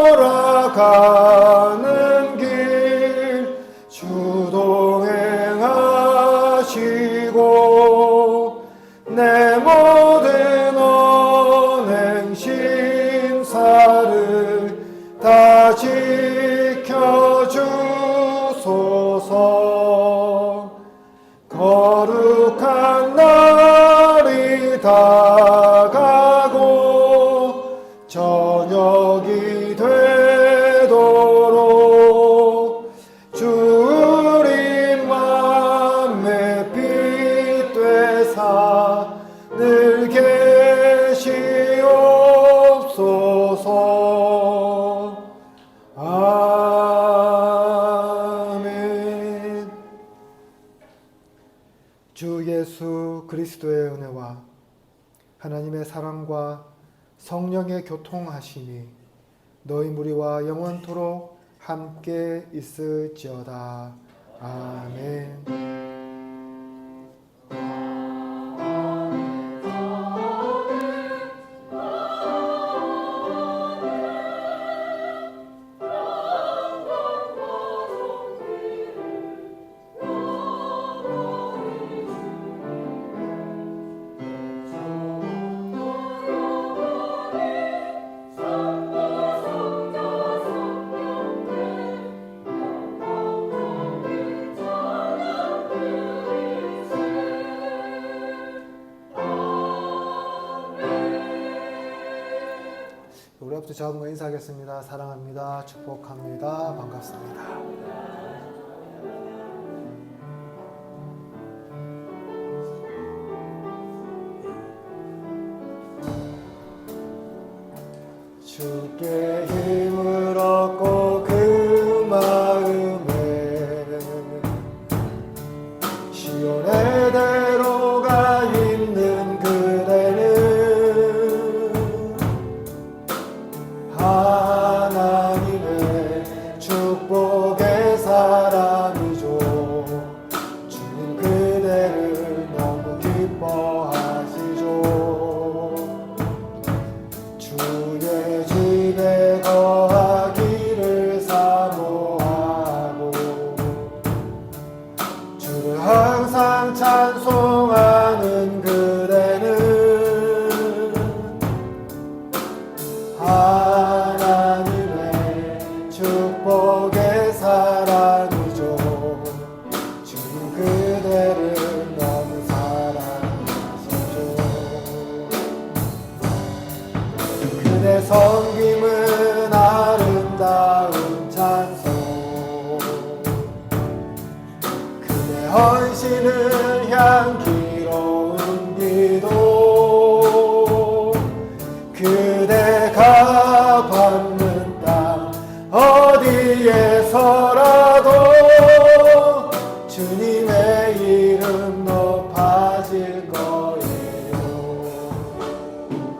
돌아가는 길 주동행하시고 내 모든 언행 심사를 다 지켜주소서. 거룩한 날이 다가고 저녁이 되도록 주님 맘에 빛 되사 늘 계시옵소서. 아멘. 주 예수 그리스도의 은혜와 하나님의 사랑과 성령의 교통하심이 너희 무리와 영원토록 함께 있을지어다. 아멘. 우리 앞서 작은 거 인사하겠습니다. 사랑합니다. 축복합니다. 반갑습니다. 주께 힘을 얻고 그 마음에 시온의 대로가 있는 그대는 하나님의 축복의 사람이죠. 주님 그대를 너무 기뻐하시죠. 주의 집에 거하기를 사모하고 주를 항상 찬송하는 그대는 하나님의 축복의 사랑이죠. 주님 그대를 너무 사랑하시죠. 그대 섬김은 아름다운 찬송, 그대 헌신은 향기